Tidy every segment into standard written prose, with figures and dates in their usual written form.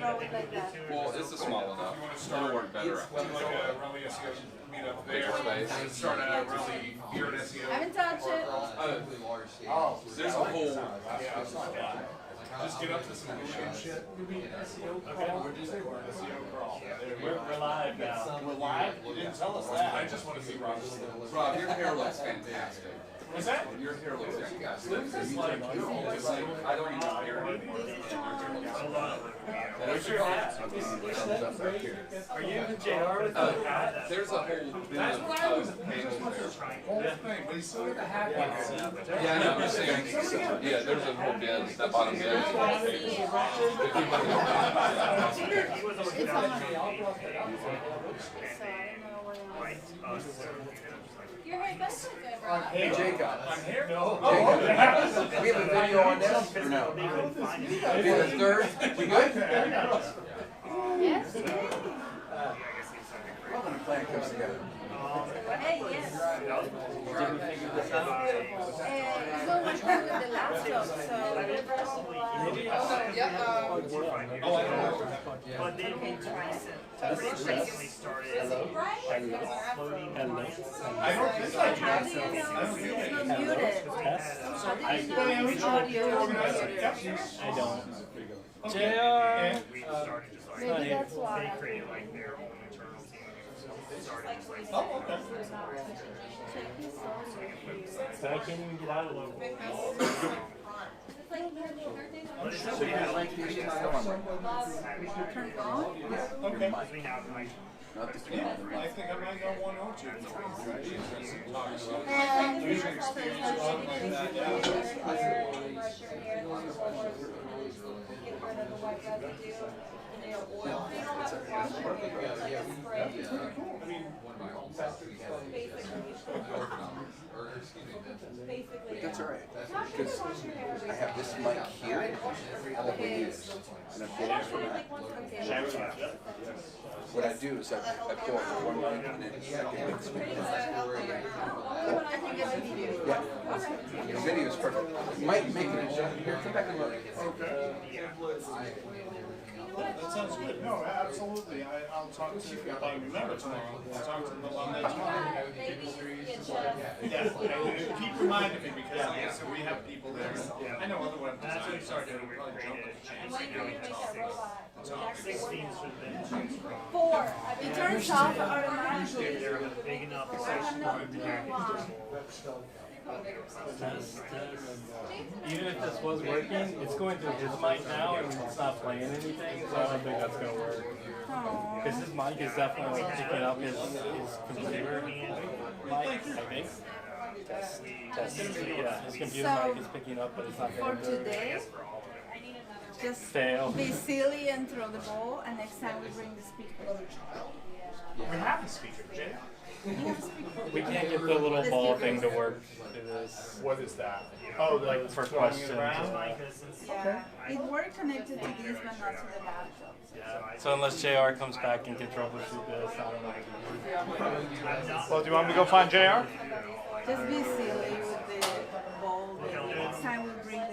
throw it like that. Well, this is small enough. It'll work better. Like a Raleigh SEO meetup there. Start a Raleigh here at SEO. I haven't touched it. There's a whole. Just get up to some good shit. Okay, what'd you say? We're an SEO crawl. We're live now. We're live? You didn't tell us that. I just want to see Rob. Rob, your hair looks fantastic. What's that? Your hair looks fantastic. I don't even care anymore. Where's your hat? Are you the JR with the hat? There's a whole bin of panels there. Whole thing, but he's still got the hat on. Yeah, I know. I'm just saying. Yeah, there's a whole bin. That bottom bin. It's on my Your hair does look good, Rob. Hey, Jacob. I'm here? No. Jacob. We have a video on this or no? Be the third. We good? Yes. We're going to plan comes together. Hey, yes. It's what we're doing with the laptop, so. But then we recently started uploading I don't think I How do you know it's muted? How do you know it's audio is muted? I don't. JR! Maybe that's why. They created like their own internal team. Started just like I can't even get out of it. Turn it on? Okay. We have like Not the two. I think I might go 1 or 2. And Usually experience That's all right. Because I have this mic here. I don't need this. And I'm getting from that. What I do is I pull up one mic and then I can mix it. Yeah. The video is perfect. You might make it. Here, come back and look. That sounds good. No, absolutely. I'll talk to you if I remember tomorrow. I'll talk to them on that tomorrow. Yeah, keep reminding me because so we have people there. I know other web designers are going to probably jump at the chance. 16 should have been 4. It turns off automatically. They're big enough Even if this was working, it's going through his mic now and it's not playing anything, so I don't think that's going to work. Because his mic is definitely picking up his computer mic, I think. Test. Yeah, his computer mic is picking up, but it's not For going to today, just fail. be silly and throw the ball, and next time we bring the speaker. We have a speaker, Jay. We can't get the little ball thing to work. It is. What is that? Oh, like for questions. Yeah, it worked connected to this, but not to the laptop. Yeah. So unless JR comes back and can troubleshoot this, I don't know. Well, do you want me to go find JR? Just be silly with the ball. Next time we bring the.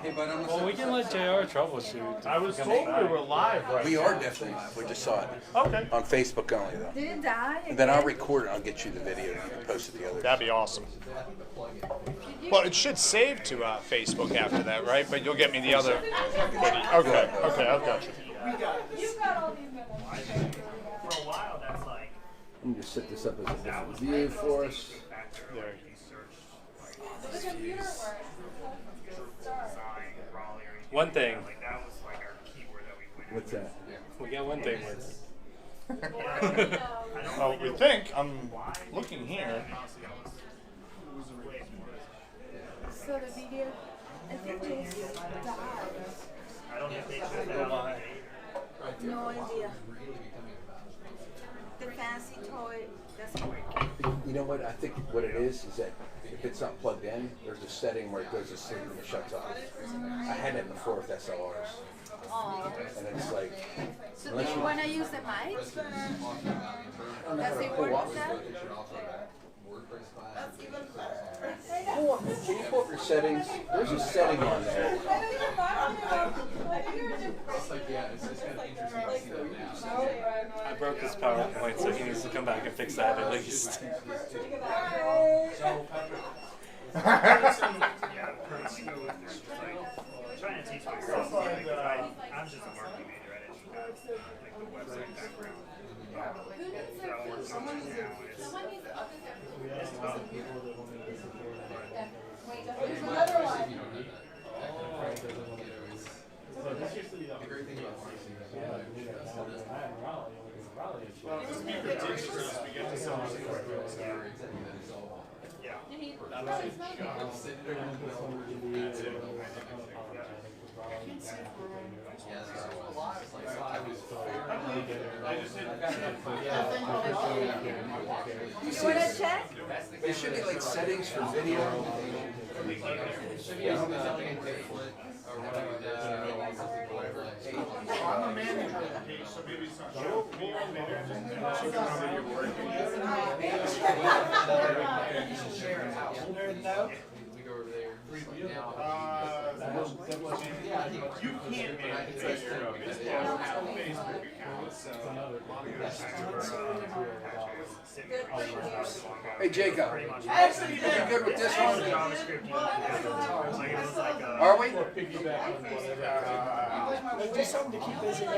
Hey, bud, I'm Well, we can let JR troubleshoot. I was told we were live right We are definitely live. We just saw it. Okay. On Facebook only, though. Did it die? And then I'll record it. I'll get you the video and you can post it the other. That'd be awesome. Well, it should save to Facebook after that, right? But you'll get me the other video. Okay, okay, I've got you. You got all these minutes. For a while, that's like. Let me just set this up as a different view for us. There. The computer works. One thing. What's that? We got one thing working. Oh, we think. I'm looking here. So the video, I think just died. No idea. The fancy toy doesn't work. You know what? I think what it is that if it's not plugged in, there's a setting where it goes to sleep and it shuts off. I had it before with SLRs. And it's like, So do you want to use the mic? Does it work with that? Can you pull up your settings? There's a setting on there. I broke his PowerPoint, so he needs to come back and fix that at least. Bye. Trying to teach myself, like, I'm just a marketing major. I didn't have like the website background. There's another one. So this used to be the great thing about You want to check? There should be like settings for video. I'm a manager of the page, so maybe it's not showing me on there. You can't manage your business Facebook account, so Hey Jacob, you good with this one? Are we? Do something to keep busy, right?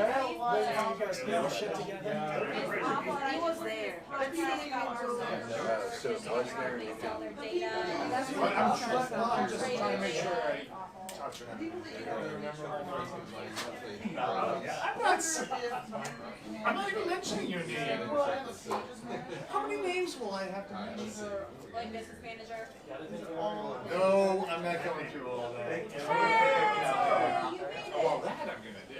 Waiting for you guys to get your shit together. He was there. Let's see if he can So it was there. I'm just trying to make sure I touch it. I'm not even mentioning your name. How many names will I have to mention? Like business manager. No, I'm not going through all that. Hey, Well, that I'm gonna do.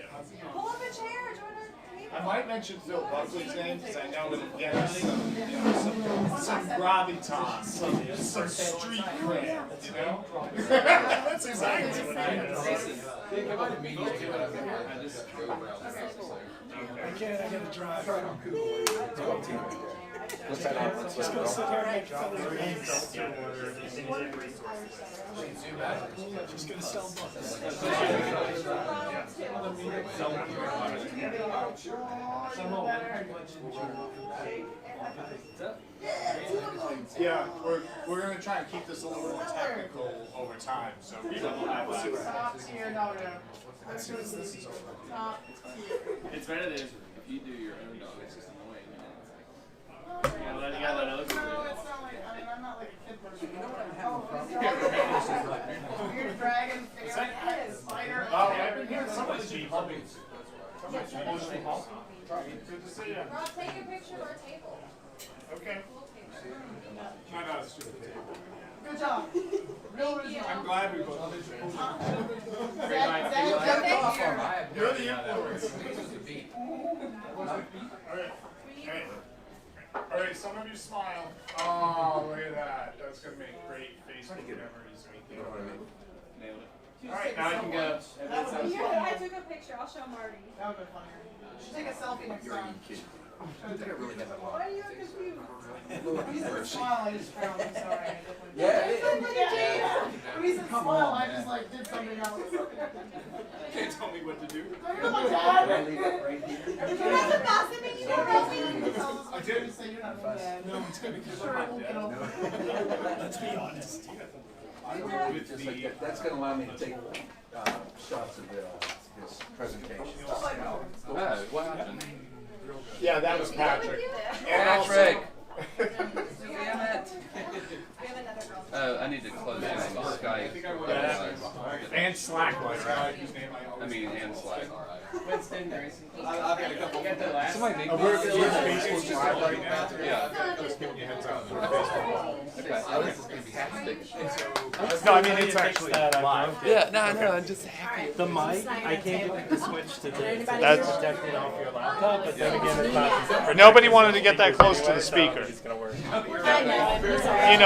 pull up a chair, join our I might mention Phil Buckley's name because I know it gets some gravitas, some street cred, you know? That's exactly what I know. I gotta drive. What's that on? Let's Just gonna sit here and make fun of the names. Just gonna sell books. Yeah, we're gonna try and keep this a little more technical over time, so we'll see what happens. As soon as this is over. It's better than if you do your own dog. It's just annoying. You gotta let other people do it. I'm not like a kid person. Oh, I've been hearing somebody's been humming. Somebody's been humming. Good to see you. Rob, take a picture of our table. Okay. No, it's just a table. Good job. I'm glad we both. You're the influence. All right, some of you smile. Oh, look at that. That's going to make great Facebook memories. You know what I mean? Nailed it. All right, now I can go. I took a picture. I'll show Marty. That would be funnier. You should take a selfie next You're a time. kid. I really have a lot. Why are you confused? Reason smile, I just found. I'm sorry. Yeah, it is. Reason smile, I just like did something else. Can't tell me what to do. You're my dad. Can I leave it right here? You guys are gossiping. You don't know me. I did. Say you're not my dad. No, it's going to be Sure, I won't get over it. Let's be honest. Just like that. That's gonna allow me to take shots of his presentation. Oh, what happened? Yeah, that was Patrick. Patrick! Damn it. I need to close down the Skype. And Slackline, right? And Slack. Winston, Grayson. I've got a couple. Somebody make We're Facebook Live right now. Yeah. Let's give you a heads up. Okay. Oh, this is fantastic. No, I mean, it's actually live. Yeah, no, I'm just happy. The mic, I can't get the switch to this. That's- Protect it off your laptop, but then again, it's not. Nobody wanted to get that close to the speaker. It's gonna work. You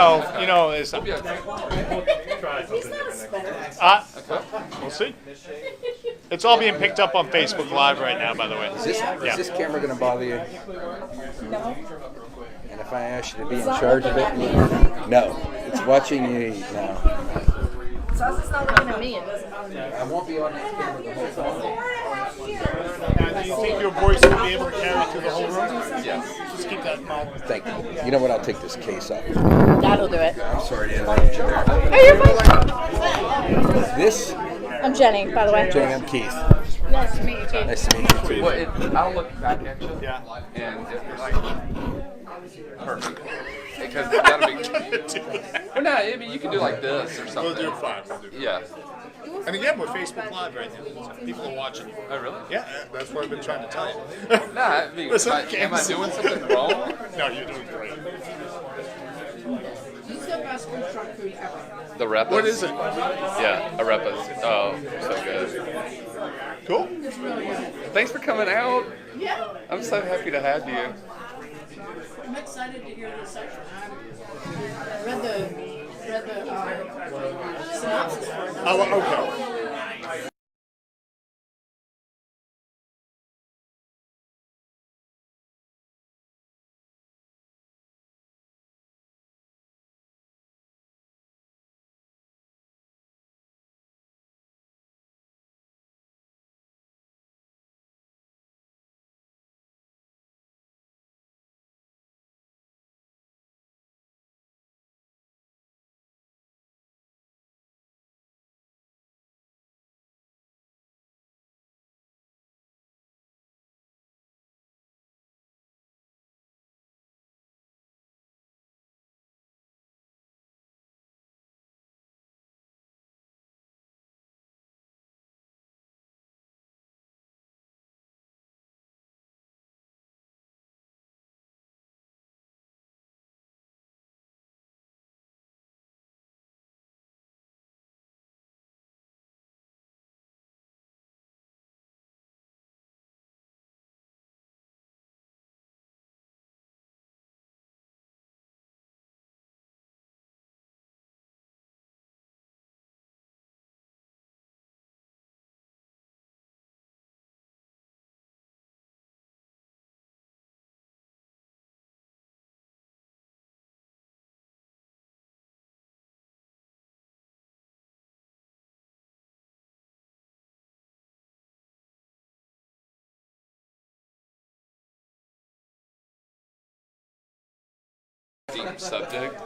know, it's. Try something different. We'll see. It's all being picked up on Facebook Live right now, by the way. Is this camera gonna bother you? No. And if I ask you to be in charge of it? No. It's watching you eat now. Sauce is not looking at me. It doesn't bother me. I won't be on that camera the whole time. you think your voice will be able to carry through the whole room? Yeah. Just keep that in mind. Thank you. You know what? I'll take this case off. That'll do it. I'm sorry to interrupt you there. Oh, you're fine. This, I'm Jenny, by the way. Jenny, I'm Keith. Nice to meet you, Keith. Nice to meet you too. Well, I'll look back at you. Yeah. And it's like perfect. Because that'll be. Well, no, I mean you can do like this or something. We'll do 5. We'll do 5. Yeah. And again, we're Facebook Live right now. So people are watching. Oh, really? Yeah, that's what I've been trying to tell you. No, I mean, Listen, am I doing something wrong? No, you're doing great. This is the best construct food ever. The repas? What is it? Yeah, a repas. Oh, so good. Cool. It's really good. Thanks for coming out. Yeah. I'm so happy to have you. I'm excited to hear this section. I read the synopsis for it. Oh, okay. Deep subject.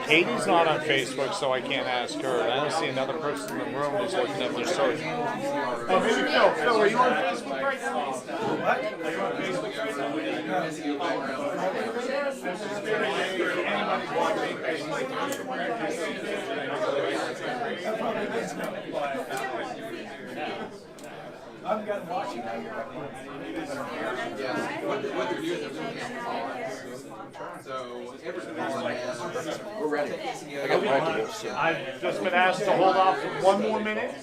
Katie's not on Facebook, so I can't ask her. And I don't see another person in the room who's looking at their search. Oh, maybe Phil. Phil, are you on Facebook right now? What? Are you on Facebook right now? I've got watching out here. So we're ready. I got multiple. So. I've just been asked to hold off for 1 more minute. Hey,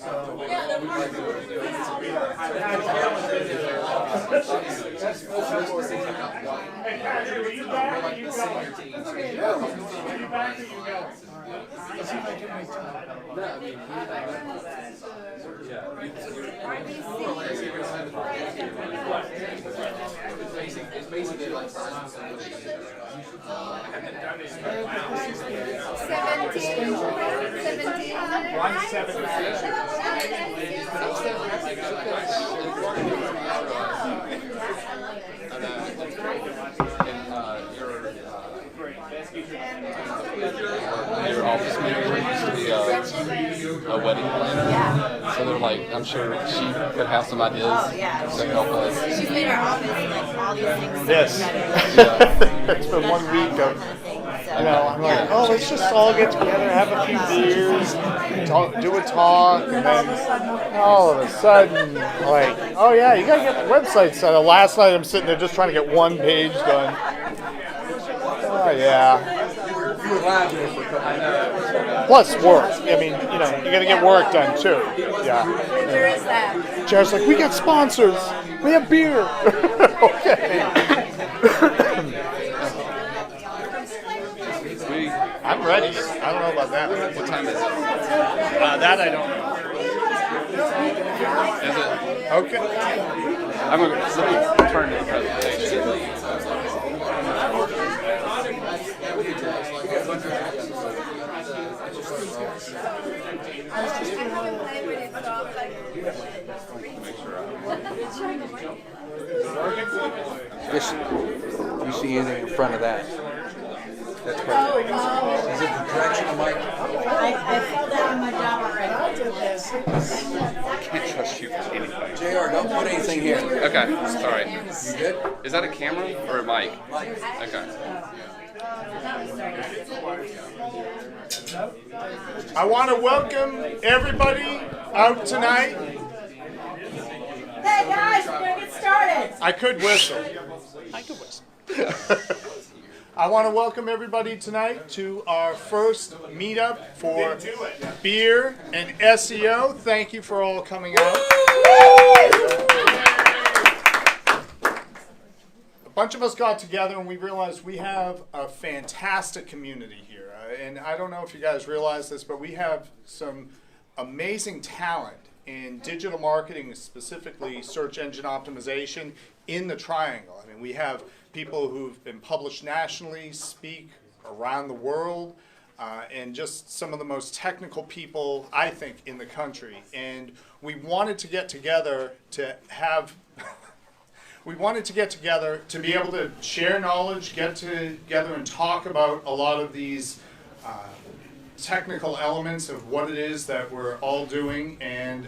Patrick, are you back or you going? Are you back or you going? Let's see if I can make time. It's basically like Your office manager used to be a wedding planner. So they're like, I'm sure she could have some ideas to help us. She's made our office like all these things. Yes. Yeah. It's been 1 week of, I'm like, oh, let's just all get together, have a few beers, talk, do a talk, and then all of a sudden, like, oh yeah, you gotta get the website set up. Last night I'm sitting there just trying to get 1 page done. Oh yeah. Plus work. I mean, you gotta get work done too. Yeah. There is that. Jared's like, we got sponsors. We have beer. Okay. I'm ready. I don't know about that. What time is it? That I don't know. Is it? Okay. I'm gonna let me turn to the presentation. haven't played with it, so I was like, Make sure Just, you see anything in front of that? That's perfect. Is it the directional mic? I fell down on my job already. I did this. I can't trust you for anything. JR, don't put anything here. Okay, sorry. You good? Is that a camera or a mic? Okay. I want to welcome everybody out tonight. Hey guys, we're gonna get started. I could whistle. I want to welcome everybody tonight to our first meetup for beer and SEO. Thank you for all coming out. A bunch of us got together and we realized we have a fantastic community here. And I don't know if you guys realize this, but we have some amazing talent in digital marketing, specifically search engine optimization in the Triangle. I mean, we have people who've been published nationally, speak around the world, and just some of the most technical people, I think, in the country. And we wanted to get together to have, we wanted to get together to be able to share knowledge, get together and talk about a lot of these technical elements of what it is that we're all doing. And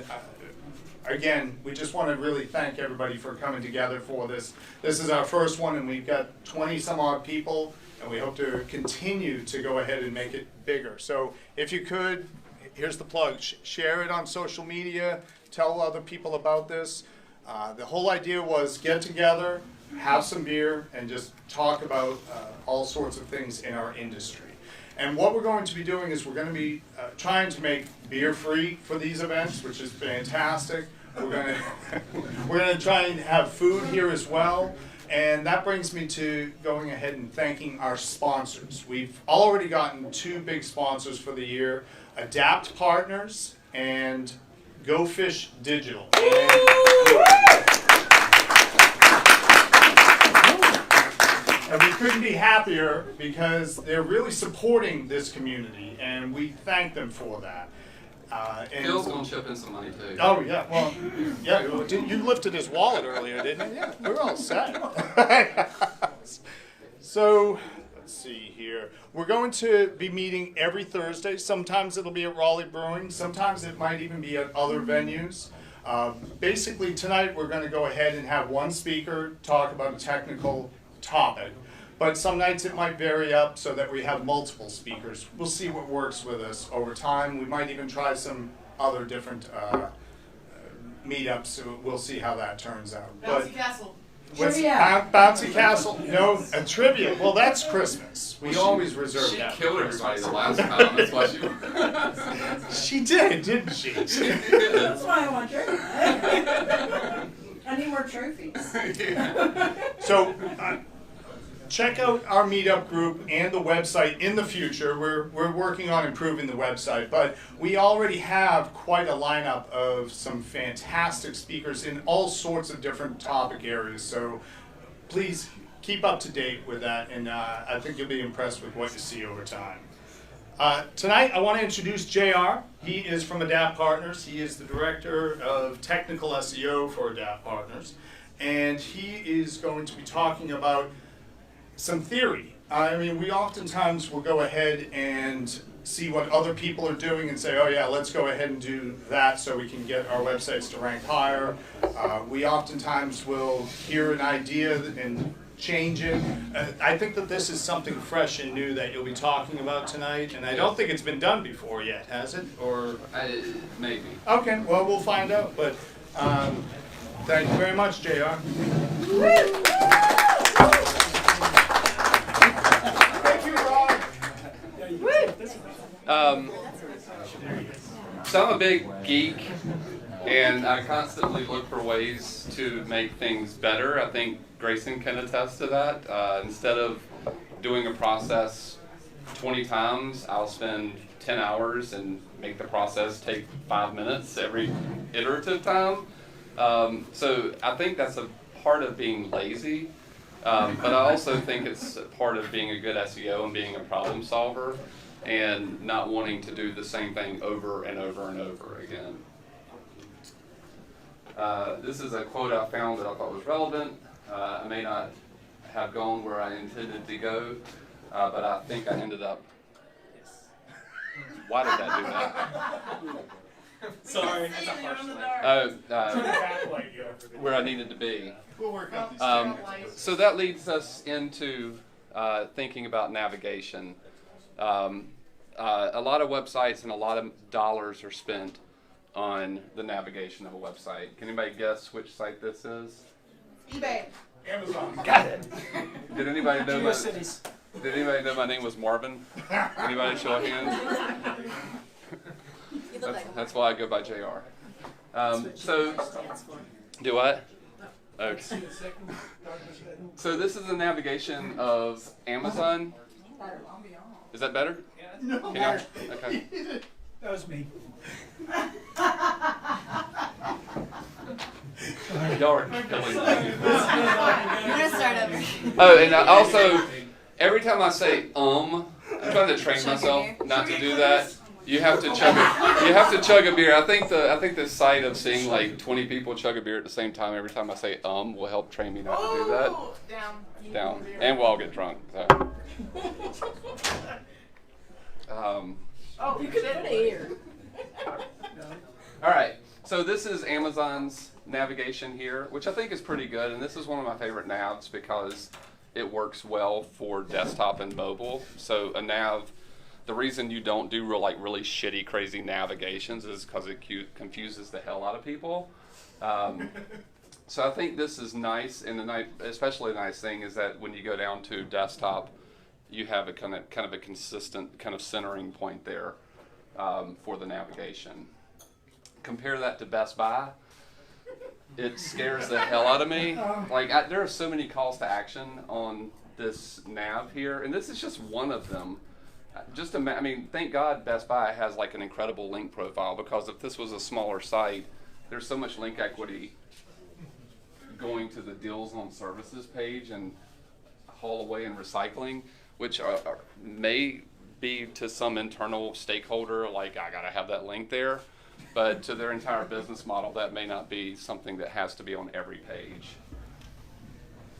again, we just want to really thank everybody for coming together for this. This is our first one, and we've got 20 some odd people, and we hope to continue to go ahead and make it bigger. So if you could, here's the plug, share it on social media, tell other people about this. The whole idea was get together, have some beer, and just talk about all sorts of things in our industry. And what we're going to be doing is we're going to be trying to make beer free for these events, which is fantastic. We're going to try and have food here as well. And that brings me to going ahead and thanking our sponsors. We've already gotten 2 big sponsors for the year, Adapt Partners and Go Fish Digital. And we couldn't be happier because they're really supporting this community, and we thank them for that. Phil's going to chip in some money too. Oh, yeah. Well, yeah, you lifted his wallet earlier, didn't you? Yeah, we're all set. So, let's see here. We're going to be meeting every Thursday. Sometimes it'll be at Raleigh Brewing. Sometimes it might even be at other venues. Basically, tonight we're going to go ahead and have one speaker talk about a technical topic. But some nights it might vary up so that we have multiple speakers. We'll see what works with us over time. We might even try some other different meetups. So we'll see how that turns out. Bouncy Castle. Bouncy Castle? No, a trivia. Well, that's Christmas. We always reserve that. She killed everybody the last time. That's why she. She did, didn't she? That's why I want trophies. I need more trophies. So, check out our meetup group and the website in the future. We're working on improving the website, but we already have quite a lineup of some fantastic speakers in all sorts of different topic areas. So please keep up to date with that, and I think you'll be impressed with what you see over time. Tonight, I want to introduce JR. He is from Adapt Partners. He is the Director of Technical SEO for Adapt Partners, and he is going to be talking about some theory. I mean, we oftentimes will go ahead and see what other people are doing and say, oh yeah, let's go ahead and do that so we can get our websites to rank higher. We oftentimes will hear an idea and change it. I think that this is something fresh and new that you'll be talking about tonight, and I don't think it's been done before yet, has it? Or Maybe. okay, well, we'll find out, but thank you very much, JR. Thank you, Rob. So I'm a big geek, and I constantly look for ways to make things better. I think Grayson can attest to that. Instead of doing a process 20 times, I'll spend 10 hours and make the process take 5 minutes every iterative time. So I think that's a part of being lazy, but I also think it's a part of being a good SEO and being a problem solver. and not wanting to do the same thing over and over and over again. This is a quote I found that I thought was relevant. I may not have gone where I intended to go, but I think I ended up. Why did I do that? Sorry. Where I needed to be. We'll work out these So that leads us into thinking about navigation. A lot of websites and a lot of dollars are spent on the navigation of a website. Can anybody guess which site this is? eBay. Amazon. Got it. Did anybody know GeoCities. Did anybody know my name was Marvin? Anybody show of hands? That's why I go by JR. So, do what? Okay. So this is the navigation of Amazon. Is that better? No. Can y'all- Okay. That was me. Y'all are killing me. We're gonna start over. Oh, and also, every time I say I'm trying to train myself not to do that. You have to chug a, you have to chug a beer. I think the sight of seeing like 20 people chug a beer at the same time every time I say will help train me not to do that. Down. And we'll all get drunk. So. Oh, you could put it here. All right. So this is Amazon's navigation here, which I think is pretty good. And this is one of my favorite navs because it works well for desktop and mobile. So a nav. The reason you don't do really shitty, crazy navigations is because it confuses the hell out of people. So I think this is nice, and especially a nice thing is that when you go down to desktop, you have a kind of a consistent kind of centering point there for the navigation. Compare that to Best Buy. It scares the hell out of me. There are so many calls to action on this nav here, and this is just one of them. Thank God Best Buy has like an incredible link profile, because if this was a smaller site, there's so much link equity going to the deals on services page and haul away and recycling, which may be to some internal stakeholder, like I gotta have that link there, but to their entire business model, that may not be something that has to be on every page.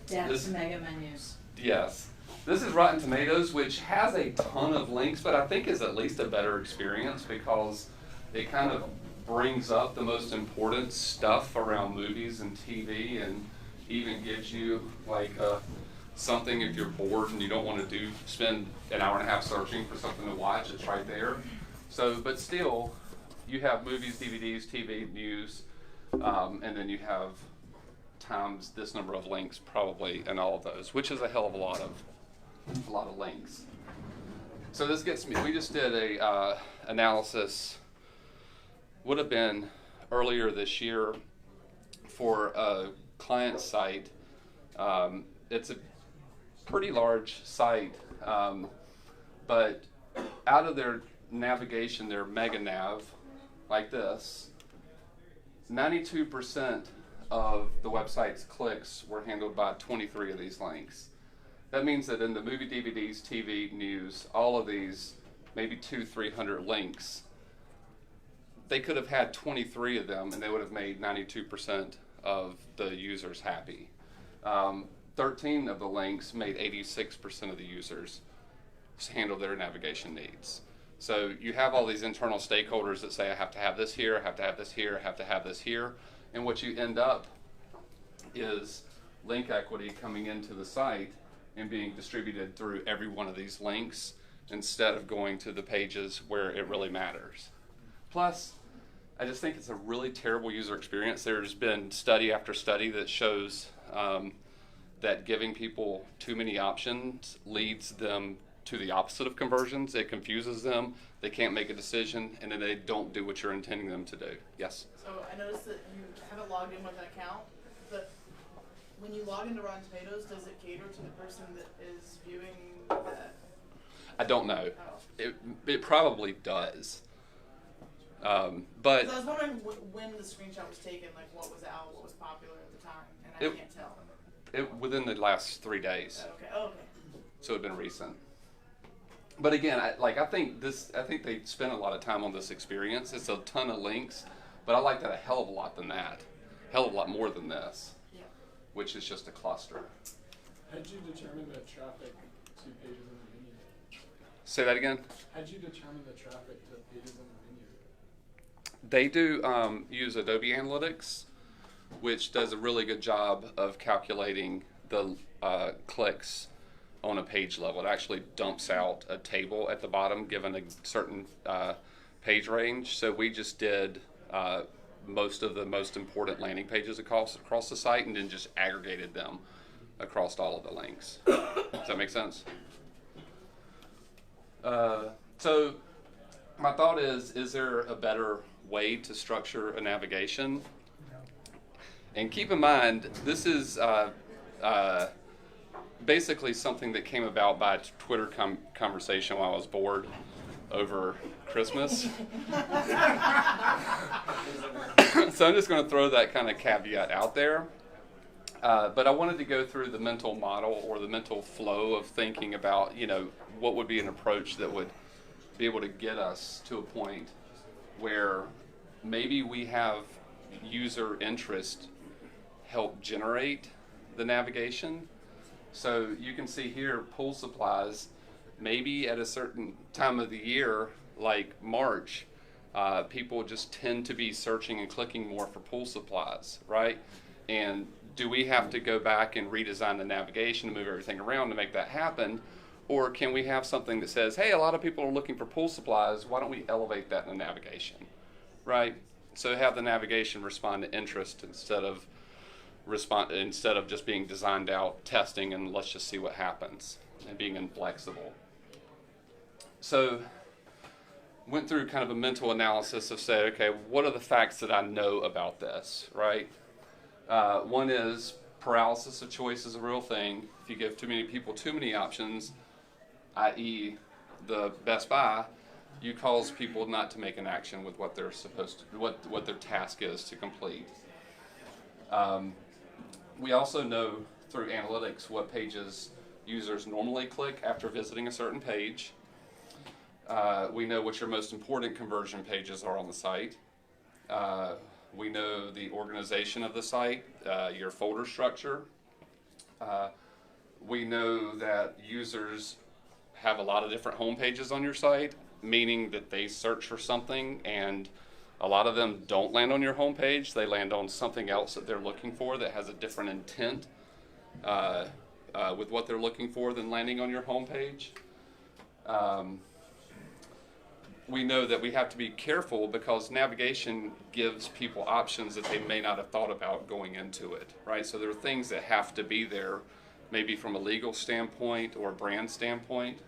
That's mega menus. Yes. This is Rotten Tomatoes, which has a ton of links, but I think is at least a better experience because it kind of brings up the most important stuff around movies and TV, and even gives you something if you're bored and you don't want to spend an hour and a half searching for something to watch. It's right there. So, but still, you have movies, DVDs, TV, news, and then you have times this number of links probably in all of those, which is a hell of a lot of links. So this gets me, we just did a analysis, would have been earlier this year, for a client site. It's a pretty large site, but out of their navigation, their mega nav, like this, 92% of the website's clicks were handled by 23 of these links. That means that in the movie, DVDs, TV, news, all of these, maybe 200-300 links, they could have had 23 of them and they would have made 92% of the users happy. 13 of the links made 86% of the users handle their navigation needs. So you have all these internal stakeholders that say, I have to have this here, I have to have this here, I have to have this here. And what you end up is link equity coming into the site and being distributed through every one of these links instead of going to the pages where it really matters. Plus, I just think it's a really terrible user experience. There's been study after study that shows that giving people too many options leads them to the opposite of conversions. It confuses them, they can't make a decision, and then they don't do what you're intending them to do. Yes? So I noticed that you haven't logged in with an account, but when you log into Rotten Tomatoes, does it cater to the person that is viewing that? I don't know. Oh. It probably does. But I was wondering when the screenshot was taken, like what was out, what was popular at the time, and I can't tell. Within the last 3 days. Okay. Oh, okay. So it's been recent. But again, I think they spent a lot of time on this experience. It's a ton of links, but I like that a hell of a lot than that, hell of a lot more than this, which is just a cluster. How'd you determine the traffic to pages in the menu? Say that again. How'd you determine the traffic to pages in the menu? They do use Adobe Analytics, which does a really good job of calculating the clicks on a page level. It actually dumps out a table at the bottom given a certain page range. So we just did most of the most important landing pages across the site and then just aggregated them across all of the links. Does that make sense? So my thought is there a better way to structure a navigation? And keep in mind, this is basically something that came about by a Twitter conversation while I was bored over Christmas. So I'm just going to throw that kind of caveat out there. But I wanted to go through the mental model or the mental flow of thinking about, what would be an approach that would be able to get us to a point where maybe we have user interest help generate the navigation. So you can see here pool supplies, maybe at a certain time of the year, like March, people just tend to be searching and clicking more for pool supplies, right? And do we have to go back and redesign the navigation to move everything around to make that happen? Or can we have something that says, hey, a lot of people are looking for pool supplies, why don't we elevate that in the navigation, right? So have the navigation respond to interest instead of just being designed out, testing, and let's just see what happens, and being inflexible. So went through kind of a mental analysis of say, okay, what are the facts that I know about this, right? One is paralysis of choice is a real thing. If you give too many people too many options, i.e. the Best Buy, you cause people not to make an action with what they're supposed to, what their task is to complete. We also know through analytics what pages users normally click after visiting a certain page. We know what your most important conversion pages are on the site. We know the organization of the site, your folder structure. We know that users have a lot of different home pages on your site, meaning that they search for something and a lot of them don't land on your home page. They land on something else that they're looking for that has a different intent with what they're looking for than landing on your home page. We know that we have to be careful because navigation gives people options that they may not have thought about going into it, right? So there are things that have to be there, maybe from a legal standpoint or a brand standpoint.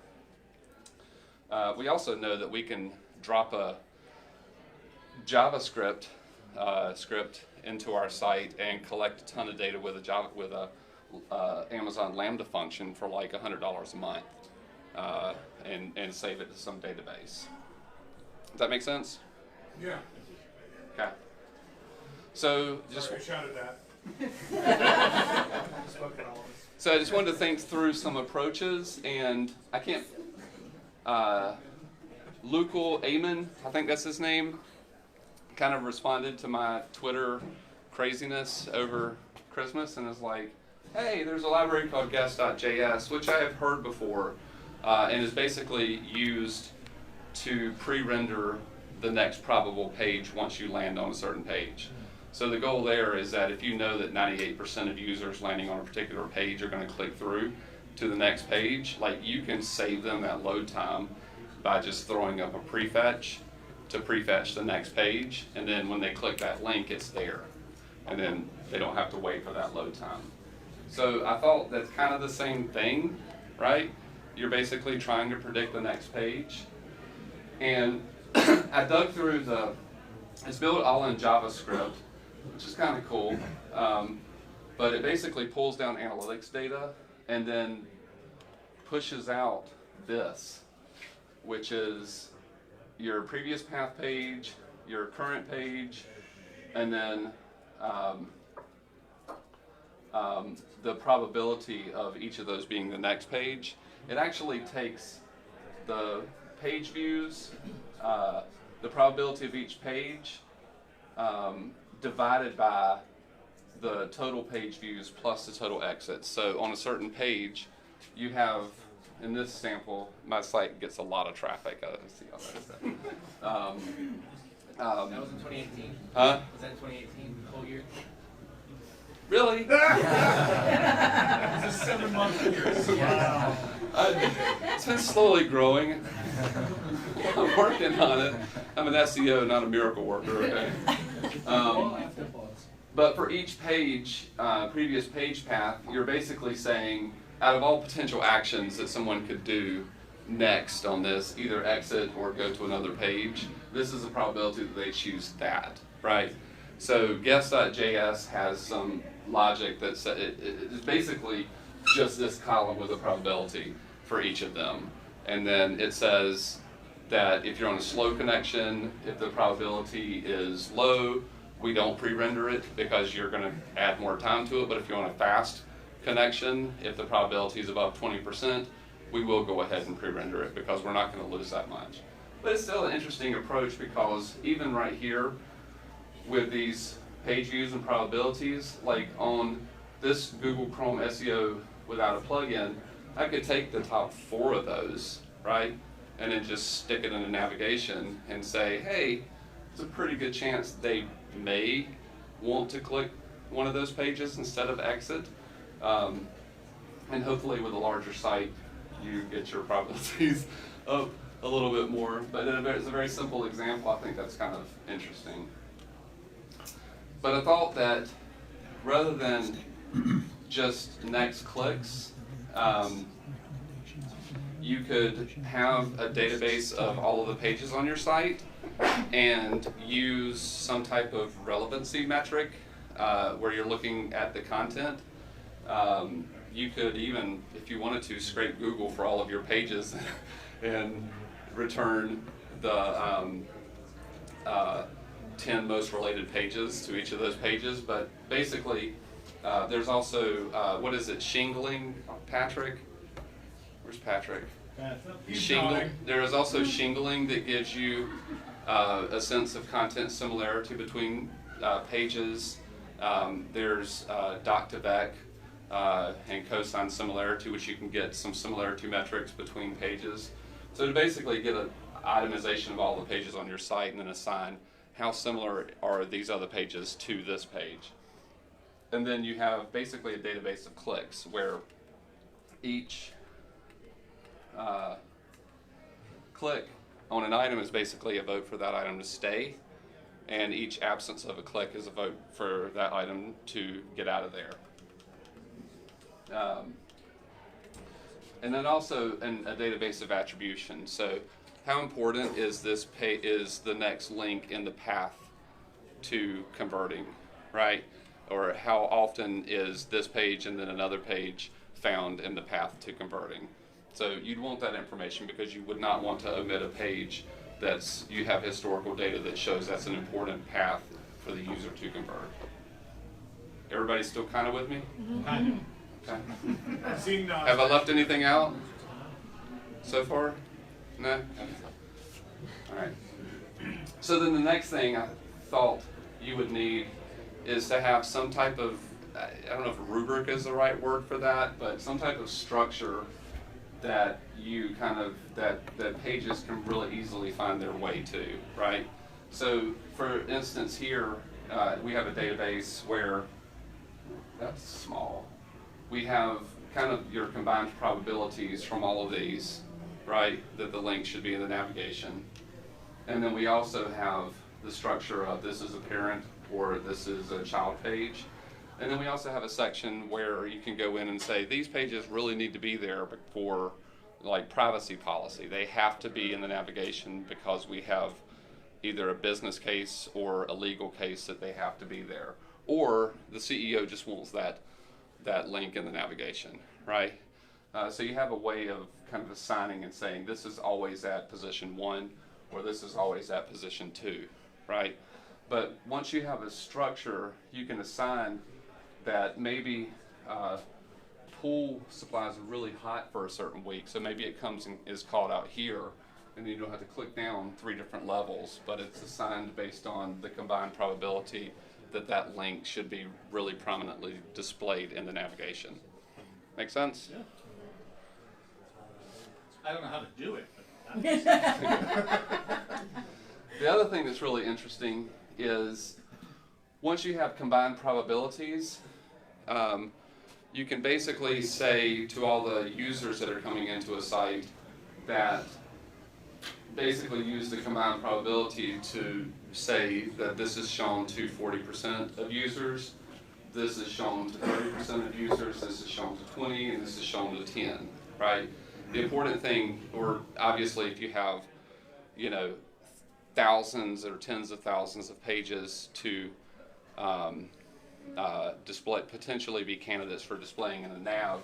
We also know that we can drop a JavaScript script into our site and collect a ton of data with a Amazon Lambda function for like $100 a month and save it to some database. Does that make sense? Yeah. Okay. So just I shouted that. So I just wanted to think through some approaches, and I can't. Lukul Amen, I think that's his name, kind of responded to my Twitter craziness over Christmas and is like, hey, there's a library called guest.js, which I have heard before, and is basically used to pre-render the next probable page once you land on a certain page. So the goal there is that if you know that 98% of users landing on a particular page are going to click through to the next page, like you can save them that load time by just throwing up a prefetch to prefetch the next page, and then when they click that link, it's there. And then they don't have to wait for that load time. So I thought that's kind of the same thing, right? You're basically trying to predict the next page. And I dug through it's built all in JavaScript, which is kind of cool. But it basically pulls down analytics data and then pushes out this, which is your previous path page, your current page, and then the probability of each of those being the next page. It actually takes the page views, the probability of each page, divided by the total page views plus the total exits. So on a certain page, you have, in this sample, my site gets a lot of traffic. I see how that is. That was in 2018. Huh? Was that 2018 the whole year? Really? It's a 7-month year. Wow. It's been slowly growing. I'm working on it. I'm an SEO, not a miracle worker. Okay. But for each page, previous page path, you're basically saying, out of all potential actions that someone could do next on this, either exit or go to another page, this is the probability that they choose that, right? So guess.js has some logic that it's basically just this column with a probability for each of them. And then it says that if you're on a slow connection, if the probability is low, we don't pre-render it because you're going to add more time to it. But if you're on a fast connection, if the probability is above 20%, we will go ahead and pre-render it because we're not going to lose that much. But it's still an interesting approach because even right here with these page views and probabilities, like on this Google Chrome SEO without a plugin, I could take the top 4 of those, right? And then just stick it in the navigation and say, hey, it's a pretty good chance they may want to click one of those pages instead of exit. And hopefully with a larger site, you get your probabilities up a little bit more. But it's a very simple example. I think that's kind of interesting. But I thought that rather than just next clicks, you could have a database of all of the pages on your site and use some type of relevancy metric where you're looking at the content. You could even, if you wanted to, scrape Google for all of your pages and return the 10 most related pages to each of those pages. But basically, there's also, what is it, shingling, Patrick? Where's Patrick? There is also shingling that gives you a sense of content similarity between pages. There's doc2vec and cosine similarity, which you can get some similarity metrics between pages. So to basically get an itemization of all the pages on your site and then assign how similar are these other pages to this page. And then you have basically a database of clicks where each click on an item is basically a vote for that item to stay, and each absence of a click is a vote for that item to get out of there. And then also a database of attribution. So how important is this is the next link in the path to converting, right? Or how often is this page and then another page found in the path to converting? So you'd want that information because you would not want to omit a page that's, you have historical data that shows that's an important path for the user to convert. Everybody still kind of with me? Kind of. Okay. Have I left anything out so far? No? All right. So then the next thing I thought you would need is to have some type of, I don't know if rubric is the right word for that, but some type of structure that you kind of, that pages can really easily find their way to, right? So for instance here, we have a database where, that's small. We have kind of your combined probabilities from all of these, right? That the link should be in the navigation. And then we also have the structure of this is a parent or this is a child page. And then we also have a section where you can go in and say these pages really need to be there for like privacy policy. They have to be in the navigation because we have either a business case or a legal case that they have to be there. Or the CEO just wants that link in the navigation, right? So you have a way of kind of assigning and saying this is always at position 1 or this is always at position 2, right? But once you have a structure, you can assign that maybe pool supplies are really hot for a certain week, so maybe it comes and is called out here, and you don't have to click down 3 different levels, but it's assigned based on the combined probability that that link should be really prominently displayed in the navigation. Make sense? Yeah. I don't know how to do it. The other thing that's really interesting is once you have combined probabilities, you can basically say to all the users that are coming into a site that basically use the combined probability to say that this is shown to 40% of users, this is shown to 30% of users, this is shown to 20, and this is shown to 10, right? The important thing, or obviously if you have, you know, thousands or tens of thousands of pages to display, potentially be candidates for displaying in a nav,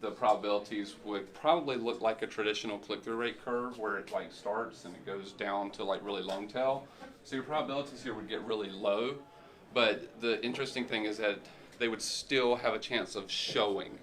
the probabilities would probably look like a traditional click-through rate curve where it like starts and it goes down to like really long tail. So your probabilities here would get really low, but the interesting thing is that they would still have a chance of showing.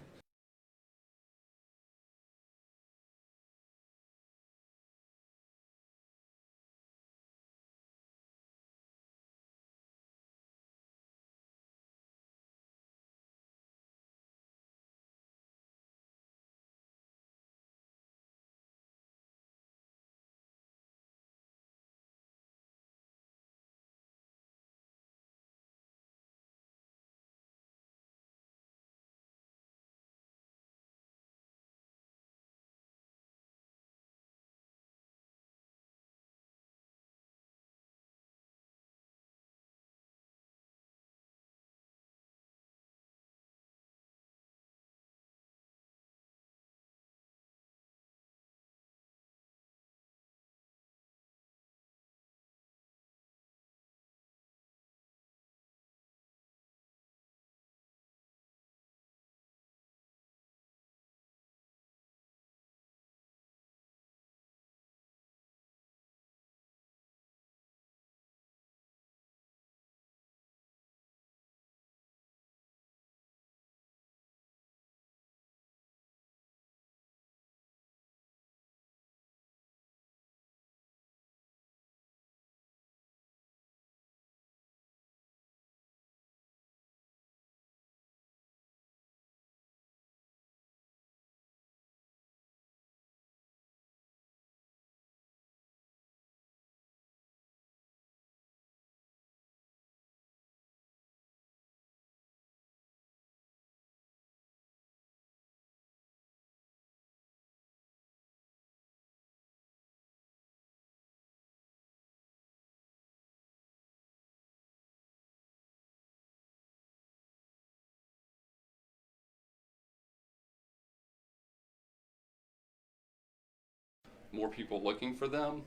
More people looking for them,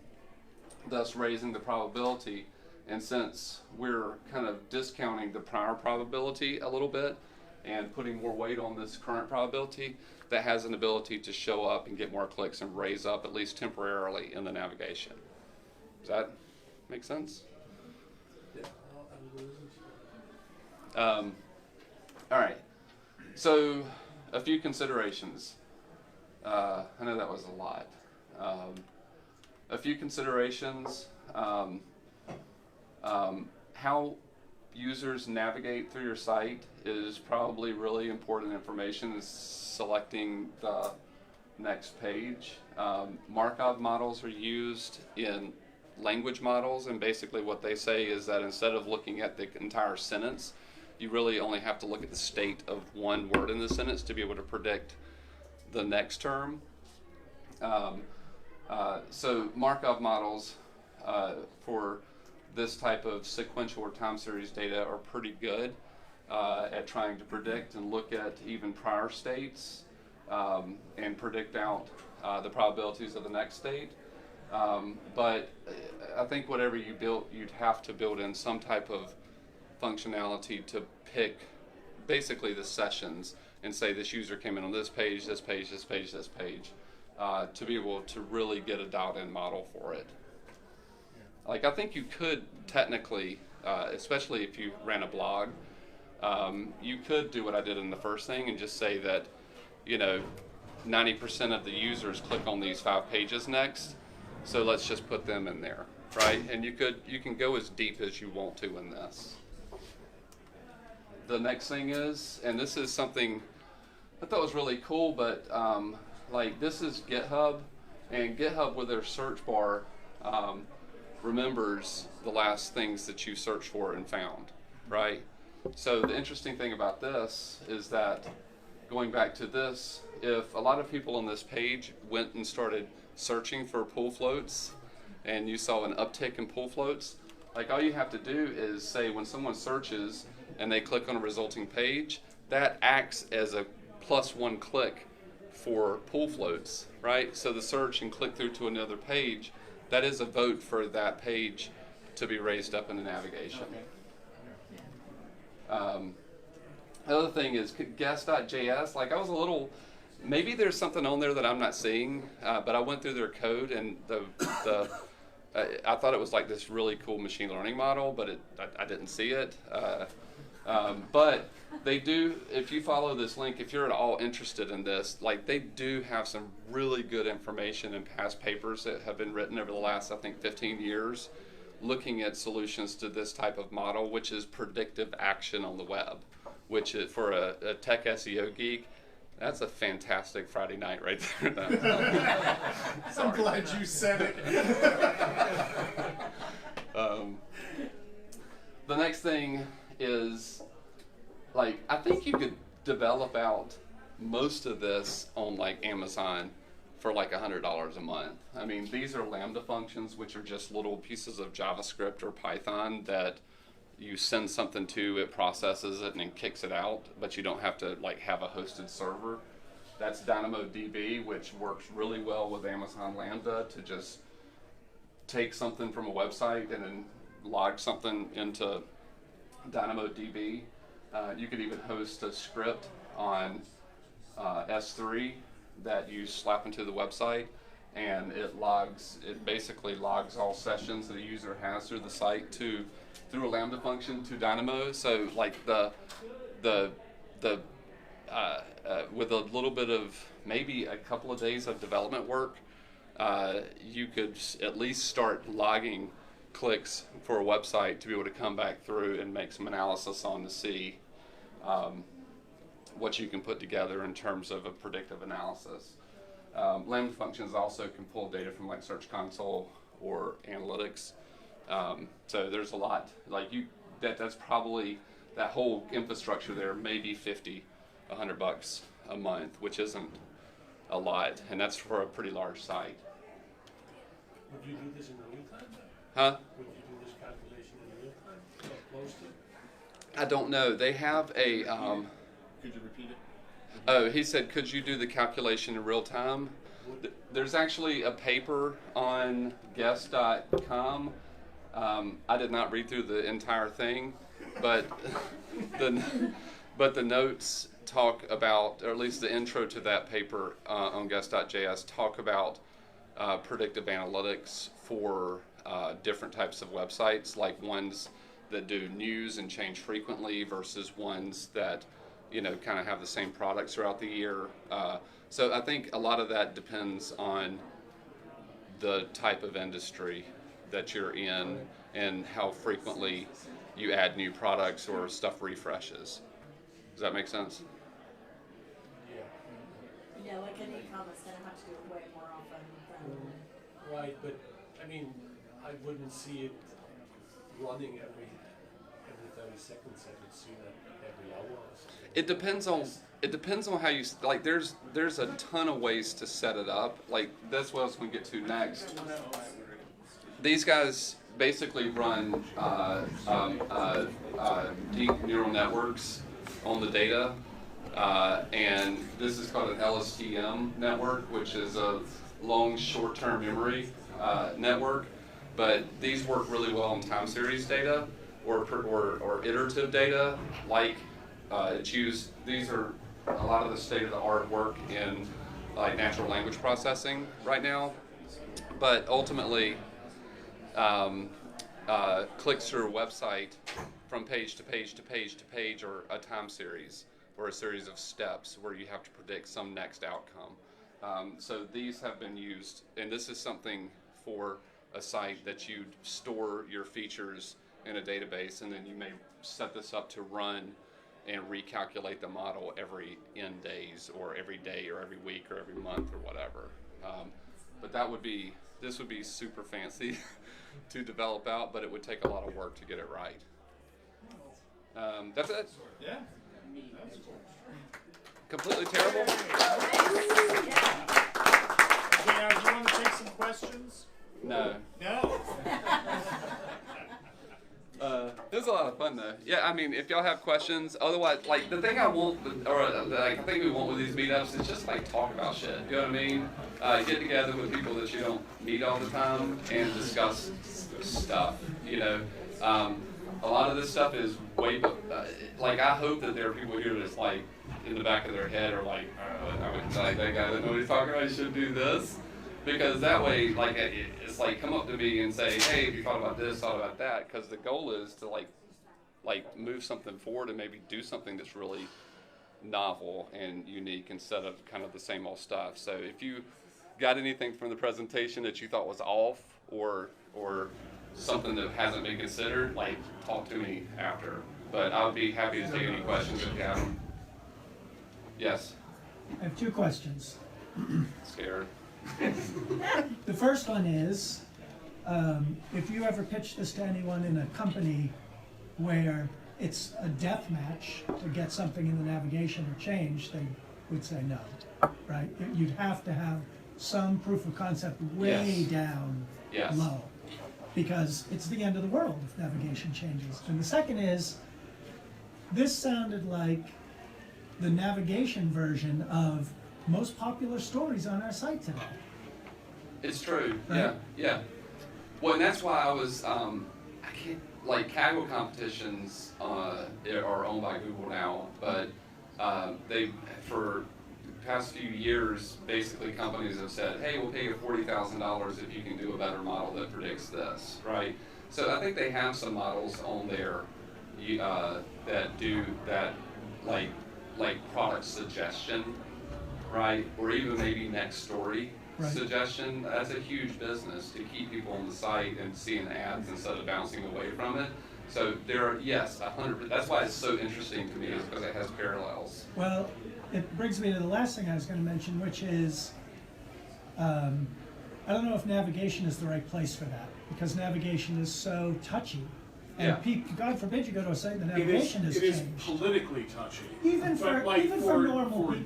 thus raising the probability. And since we're kind of discounting the prior probability a little bit and putting more weight on this current probability, that has an ability to show up and get more clicks and raise up, at least temporarily, in the navigation. Does that make sense? All right, so a few considerations. I know that was a lot. A few considerations. How users navigate through your site is probably really important information in selecting the next page. Markov models are used in language models, and basically what they say is that instead of looking at the entire sentence, you really only have to look at the state of one word in the sentence to be able to predict the next term. So Markov models for this type of sequential or time series data are pretty good at trying to predict and look at even prior states and predict out the probabilities of the next state. But I think whatever you build, you'd have to build in some type of functionality to pick basically the sessions and say this user came in on this page, this page, this page, this page, to be able to really get a dialed-in model for it. Like I think you could technically, especially if you ran a blog, you could do what I did in the first thing and just say that you know, 90% of the users click on these 5 pages next, so let's just put them in there, right? And you can go as deep as you want to in this. The next thing is, and this is something I thought was really cool, but like this is GitHub, and GitHub with their search bar remembers the last things that you searched for and found, right? So the interesting thing about this is that, going back to this, if a lot of people on this page went and started searching for pool floats and you saw an uptick in pool floats, like all you have to do is say when someone searches and they click on a resulting page, that acts as a +1 click for pool floats, right? So the search and click through to another page, that is a vote for that page to be raised up in the navigation. The other thing is guest.js. Like I was a little, maybe there's something on there that I'm not seeing, but I went through their code and I thought it was like this really cool machine learning model, but I didn't see it. But they do, if you follow this link, if you're at all interested in this, like they do have some really good information in past papers that have been written over the last, I think, 15 years, looking at solutions to this type of model, which is predictive action on the web, which is, for a tech SEO geek, that's a fantastic Friday night right there. I'm glad you said it. The next thing is, like, I think you could develop out most of this on like Amazon for like $100 a month. I mean, these are Lambda functions, which are just little pieces of JavaScript or Python that you send something to, it processes it and then kicks it out, but you don't have to like have a hosted server. That's DynamoDB, which works really well with Amazon Lambda to just take something from a website and then log something into DynamoDB. You could even host a script on S3 that you slap into the website, and it basically logs all sessions that a user has through the site through a Lambda function to Dynamo. So like with a little bit of maybe a couple of days of development work, you could at least start logging clicks for a website to be able to come back through and make some analysis on to see what you can put together in terms of a predictive analysis. Lambda functions also can pull data from like Search Console or Analytics. So there's a lot, like that's probably, that whole infrastructure there, maybe $100 a month, which isn't a lot, and that's for a pretty large site. Would you do this in real time? Huh? Would you do this calculation in real time? Close to? I don't know. They have a. Could you repeat it? Oh, he said, could you do the calculation in real time? There's actually a paper on guest.com. I did not read through the entire thing, but the notes talk about, or at least the intro to that paper on guest.js, talk about predictive analytics for different types of websites, like ones that do news and change frequently versus ones that, you know, kind of have the same products throughout the year. So I think a lot of that depends on the type of industry that you're in and how frequently you add new products or stuff refreshes. Does that make sense? Yeah, like an e-commerce, then I have to do it way more often than... Right, but I mean, I wouldn't see it running every 30 seconds. I would see that every hour or something. It depends on how you, like, there's a ton of ways to set it up. Like, that's what I was going to get to next. These guys basically run deep neural networks on the data, and this is called an LSTM network, which is a long short-term memory network. But these work really well on time series data or iterative data. Like these are a lot of the state-of-the-art work in like natural language processing right now. But ultimately, clicks through a website from page to page to page to page or a time series. or a series of steps where you have to predict some next outcome. So these have been used, and this is something for a site that you store your features in a database, and then you may set this up to run and recalculate the model every n days, or every day, or every week, or every month, or whatever. But this would be super fancy to develop out, but it would take a lot of work to get it right. That's it. Yeah. Completely terrible. Okay, now, do you want to take some questions? No. No. It was a lot of fun though. Yeah, I mean, if y'all have questions, otherwise, like the thing I want, or like I think we want with these meetups is just like talk about shit. You know what I mean? Get together with people that you don't meet all the time and discuss stuff. You know, a lot of this stuff is way, like I hope that there are people here that's like in the back of their head are like, I would like that guy that know what he's talking about. He should do this. Because that way, like, it's like come up to me and say, hey, have you thought about this, thought about that? Because the goal is to like move something forward and maybe do something that's really novel and unique instead of kind of the same old stuff. So if you got anything from the presentation that you thought was off or something that hasn't been considered, like talk to me after. But I would be happy to take any questions if you have them. Yes. I have two questions. Scared. The first one is, if you ever pitch this to anyone in a company where it's a death match to get something in the navigation or change, they would say no, right? You'd have to have some proof of concept way down low, because it's the end of the world if navigation changes. And the second is, this sounded like the navigation version of most popular stories on our site today. It's true. Yeah, yeah. Well, and that's why I was, I can't, like, Kaggle competitions are owned by Google now, but they, for the past few years, basically companies have said, hey, we'll pay you $40,000 if you can do a better model that predicts this, right? So I think they have some models on there that do that, like product suggestion, right? Or even maybe next story suggestion. That's a huge business to keep people on the site and seeing ads instead of bouncing away from it. So there are, yes, 100%. That's why it's so interesting to me, is because it has parallels. Well, it brings me to the last thing I was going to mention, which is, I don't know if navigation is the right place for that, because navigation is so touchy. And God forbid you go to a site and the navigation has changed. It is politically touchy. Even for normal people.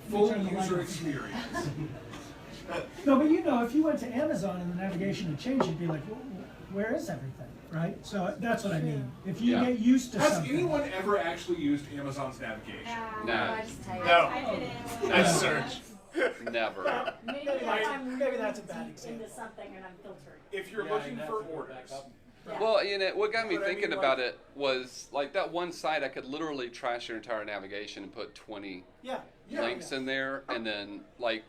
Full user experience. No, but you know, if you went to Amazon and the navigation had changed, you'd be like, well, where is everything, right? So that's what I mean. If you get used to something. Has anyone ever actually used Amazon's navigation? No. No. I searched. Never. Maybe that's a bad example. Into something and I'm filtering. If you're looking for orders. Well, you know, what got me thinking about it was, like, that one site, I could literally trash your entire navigation and put 20 links in there, and then, like,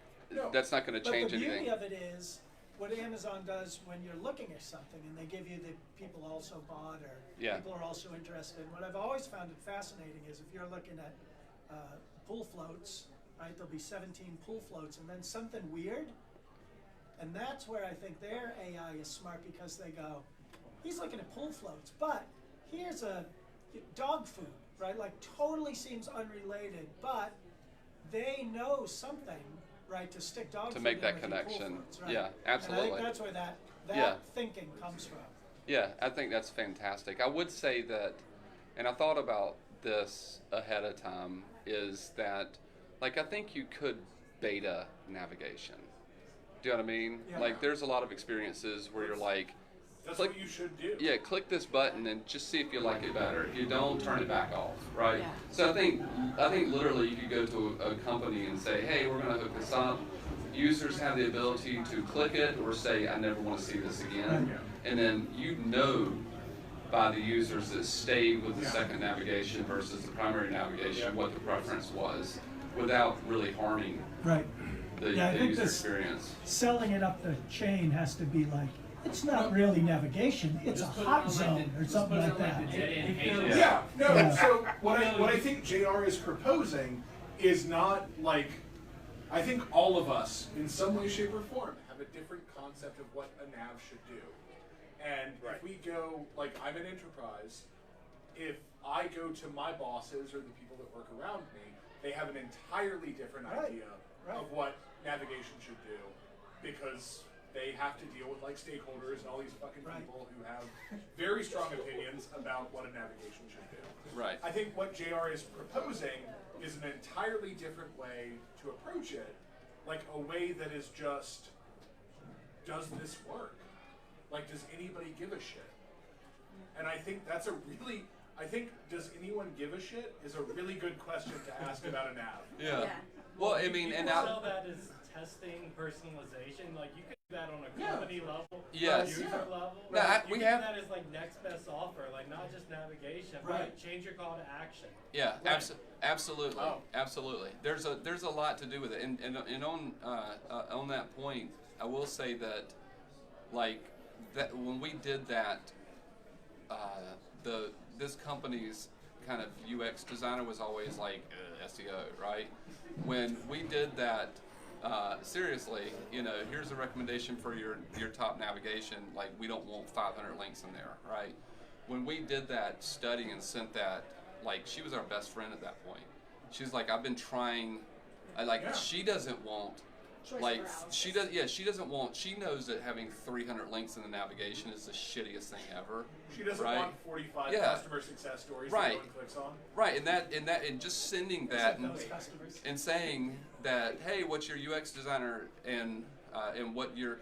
that's not going to change anything. But the beauty of it is, what Amazon does when you're looking at something, and they give you the people also bought, or people are also interested in, what I've always found it fascinating is, if you're looking at pool floats, right, there'll be 17 pool floats, and then something weird, and that's where I think their AI is smart, because they go, he's looking at pool floats, but here's a dog food, right? Like, totally seems unrelated, but they know something, right, to stick dog food to make that with connection. Pool floats, right? Yeah, absolutely. And I think that's where that thinking comes from. Yeah, I think that's fantastic. I would say that, and I thought about this ahead of time, is that, like, I think you could beta navigation. Do you know what I mean? Yeah. Like, there's a lot of experiences where you're like, that's what you should do. Yeah, click this button and just see if you like it better. If you don't, turn it back off, right? Yeah. So I think literally you could go to a company and say, hey, we're going to hook this up. Users have the ability to click it or say, I never want to see this again. And then you know by the users that stayed with the second navigation versus the primary navigation what the preference was, without really harming the user experience. Selling it up the chain has to be like, it's not really navigation, it's a hot zone or something like that. Yeah, no, so what I think JR is proposing is not like, I think all of us, in some way, shape, or form, have a different concept of what a nav should do. And if we go, like, I'm an enterprise, if I go to my bosses or the people that work around me, they have an entirely different idea of what navigation should do, because they have to deal with like stakeholders and all these fucking people who have very strong opinions about what a navigation should do. Right. I think what JR is proposing is an entirely different way to approach it, like a way that is just, does this work? Like, does anybody give a shit? And I think that's a really, I think, does anyone give a shit is a really good question to ask about a nav. Yeah. Well, I mean, and now now, that is testing personalization. Like you could do that on a company level, Yes. user level. No, You we could have. do that as like next best offer, like not just navigation, but change your call to action. Yeah, absolutely, absolutely. There's a lot to do with it, and on that point, I will say that, like, that when we did that, this company's kind of UX designer was always like SEO, right? When we did that, seriously, here's a recommendation for your top navigation. Like, we don't want 500 links in there, right? When we did that study and sent that, like, she was our best friend at that point. She's like, I've been trying, she doesn't want, like, she doesn't want, she knows that having 300 links in the navigation is the shittiest thing ever. She doesn't want 45 customer success stories that no one clicks on. Right, and just sending that and saying that, hey, what's your UX designer and what your,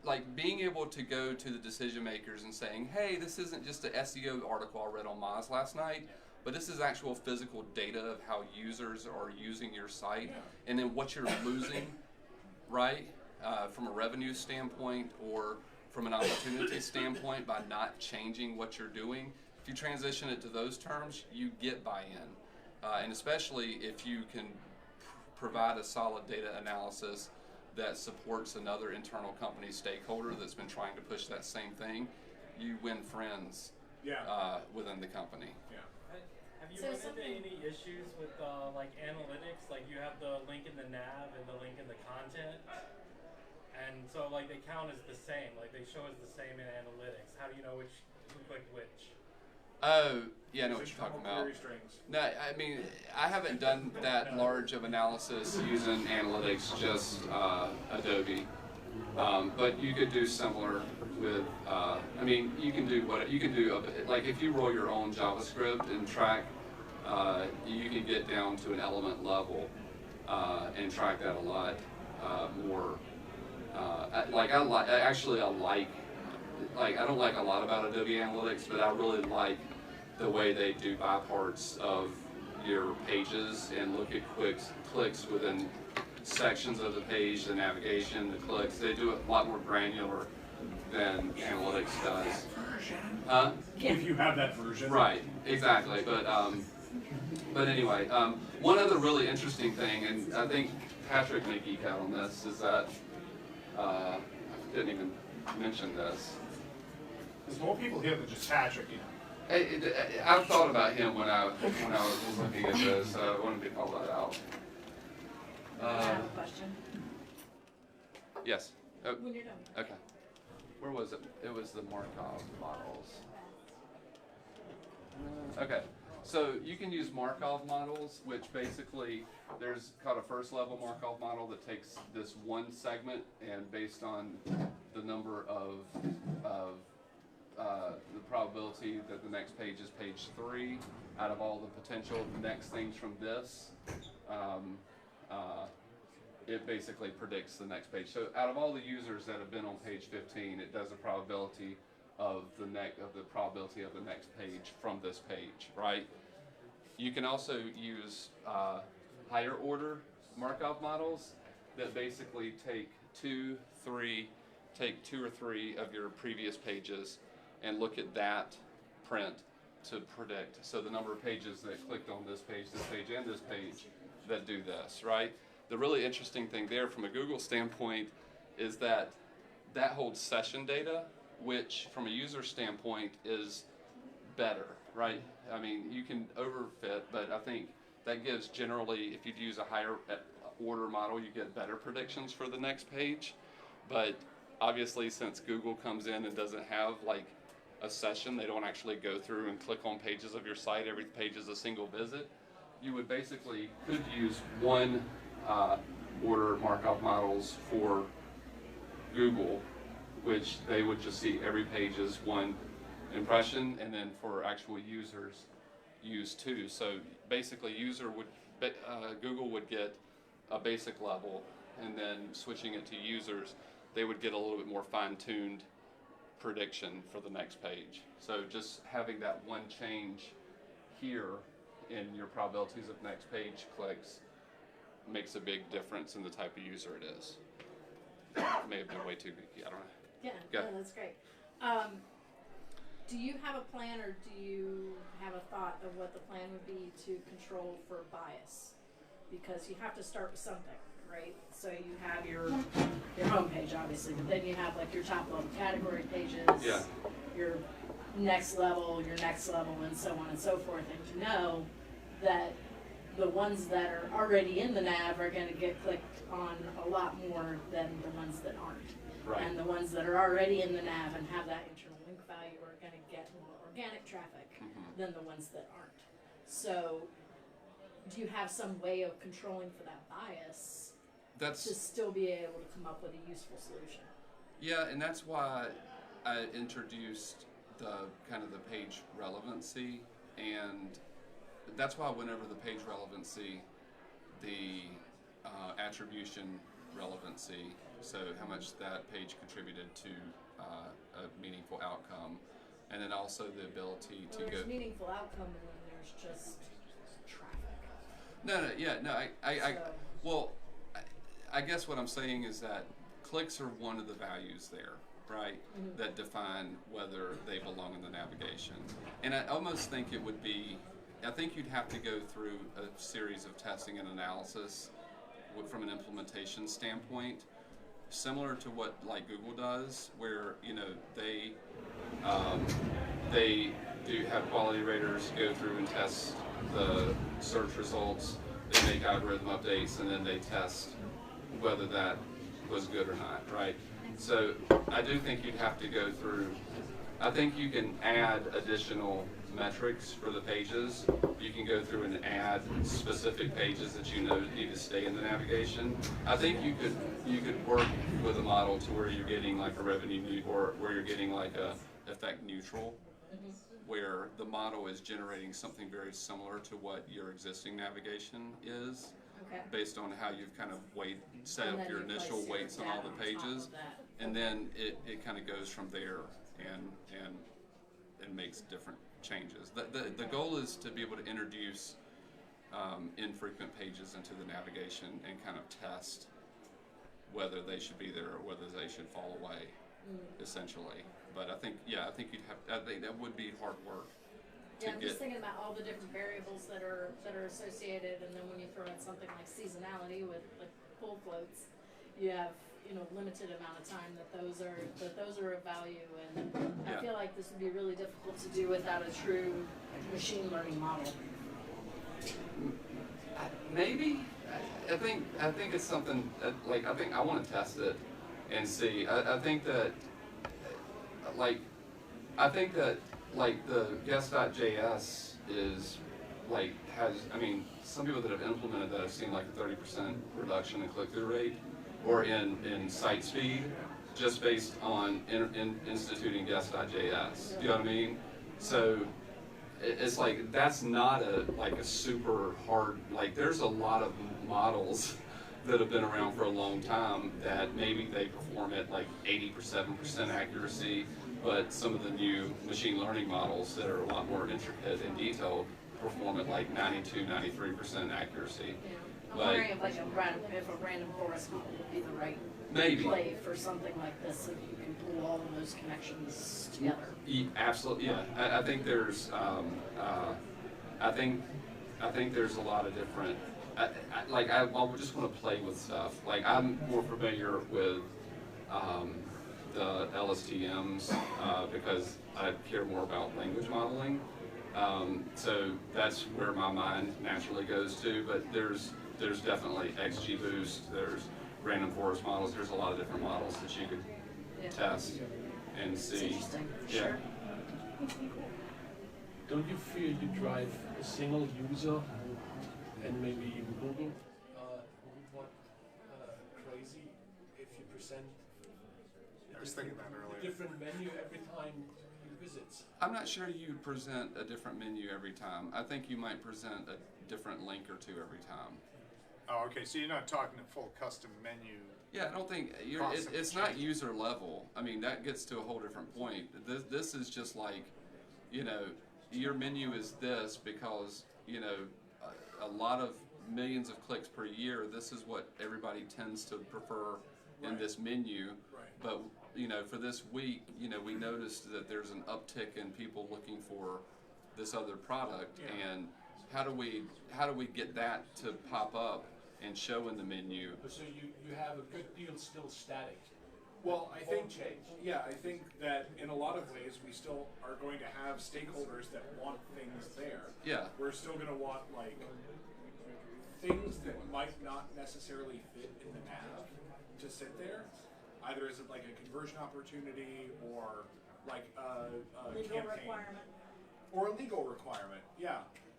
like, being able to go to the decision makers and saying, hey, this isn't just an SEO article I read on Moz last night, but this is actual physical data of how users are using your site, and then what you're losing, right, from a revenue standpoint or from an opportunity standpoint by not changing what you're doing. If you transition it to those terms, you get buy-in, and especially if you can provide a solid data analysis that supports another internal company stakeholder that's been trying to push that same thing, you win friends within the company. Have you run into any issues with like analytics? Like you have the link in the nav and the link in the content, and so like they count as the same. Like they show as the same in analytics. How do you know who clicked which? Oh, yeah, I know what you're talking about. No, I mean, I haven't done that large of analysis using analytics, just Adobe. But you could do similar with, I mean, you can do like if you roll your own JavaScript and track, you can get down to an element level and track that a lot more. I don't like a lot about Adobe Analytics, but I really like the way they do by parts of your pages and look at clicks within sections of the page, the navigation, the clicks. They do it a lot more granular than analytics does. If you have that version. Right, exactly. But anyway, one other really interesting thing, and I think Patrick may geek out on this, is that I didn't even mention this. There's more people here than just Patrick, I've thought about him when I was looking at this, so I wanted to call that out. I have a question. Yes. When you're done. Okay. Where was it? It was the Markov models. Okay. So you can use Markov models, which basically there's called a first level Markov model that takes this one segment and based on the number of the probability that the next page is page 3 out of all the potential next things from this, it basically predicts the next page. So out of all the users that have been on page 15, it does a probability of the probability of the next page from this page, right? You can also use higher order Markov models that basically take two or three of your previous pages and look at that print to predict. So the number of pages that clicked on this page, and this page that do this, right? The really interesting thing there from a Google standpoint is that that holds session data, which from a user standpoint is better, right? I mean, you can overfit, but I think that gives generally, if you use a higher order model, you get better predictions for the next page. But obviously, since Google comes in and doesn't have like a session, they don't actually go through and click on pages of your site. Every page is a single visit. You would basically could use one order Markov models for Google, which they would just see every page as one impression, and then for actual users, use two. So basically, Google would get a basic level, and then switching it to users, they would get a little bit more fine-tuned prediction for the next page. So just having that one change here in your probabilities of next page clicks makes a big difference in the type of user it is. That may have been way too geeky, I don't know. Yeah, Go. no, that's great. Do you have a plan, or do you have a thought of what the plan would be to control for bias? Because you have to start with something, right? So you have your home page, obviously, but then you have like your top level category pages, Yeah. your next level, and so on and so forth. And you know that the ones that are already in the nav are going to get clicked on a lot more than the ones that aren't. Right. And the ones that are already in the nav and have that internal link value are going to get more organic traffic than the ones that aren't. So do you have some way of controlling for that bias to still be able to come up with a useful solution? Yeah, and that's why I introduced the kind of the page relevancy, and that's why whenever the page relevancy, the attribution relevancy, so how much that page contributed to a meaningful outcome, and then also the ability to There's go meaningful outcome, and then there's just traffic. I guess what I'm saying is that clicks are one of the values there, right? That define whether they belong in the navigation. And I almost think it would be, I think you'd have to go through a series of testing and analysis from an implementation standpoint, similar to what like Google does, where they do have quality raters go through and test the search results. They make algorithm updates, and then they test whether that was good or not, right? So I do think you'd have to go through. I think you can add additional metrics for the pages. You can go through and add specific pages that you know need to stay in the navigation. I think you could work with a model to where you're getting like a revenue or where you're getting like a effect neutral, where the model is generating something very similar to what your existing navigation is, based on how you've kind of set up your initial weights on all the pages, and then it kind of goes from there and makes different changes. The goal is to be able to introduce infrequent pages into the navigation and kind of test whether they should be there or whether they should fall away, essentially. But I think that would be hard work. Yeah, I'm just thinking about all the different variables that are associated, and then when you throw in something like seasonality with like pull floats, you have limited amount of time that those are of value, and I feel like this would be really difficult to do without a true machine learning model. Maybe. I think it's something like I want to test it and see. I think that the guest.js is some people that have implemented that have seen like a 30% reduction in click-through rate or in site speed just based on instituting guest.js. You know what I mean? So it's like that's not a super hard, there's a lot of models that have been around for a long time that maybe they perform at like 87% accuracy, but some of the new machine learning models that are a lot more intricate and detailed perform at like 92-93% accuracy. I'm wondering if a random forest model would be the right play for something like this, so that you can pull all of those connections together. Absolutely, yeah. I think there's I think there's a lot of different. I just want to play with stuff. Like I'm more familiar with the LSTMs because I care more about language modeling. So that's where my mind naturally goes to. But there's definitely XGBoost. There's random forest models. There's a lot of different models that you could test and see. Interesting. Yeah. Sure. Don't you fear you drive a single user and maybe even Google crazy if you present I was thinking that a earlier. different menu every time you visit? I'm not sure you present a different menu every time. I think you might present a different link or two every time. Oh, okay. So you're not talking a full custom menu. Yeah, I don't think it's not user level. I mean, that gets to a whole different point. This is just like, you know, your menu is this because, you know, a lot of millions of clicks per year. This is what everybody tends to prefer in this menu. But, you know, for this week, you know, we noticed that there's an uptick in people looking for this other product, and how do we get that to pop up and show in the menu? So you have a good deal still static. Well, I think that in a lot of ways we still are going to have stakeholders that want things there. Yeah. We're still going to want like things that might not necessarily fit in the nav to sit there, either as like a conversion opportunity or like a Legal campaign requirement. or a legal requirement. Yeah,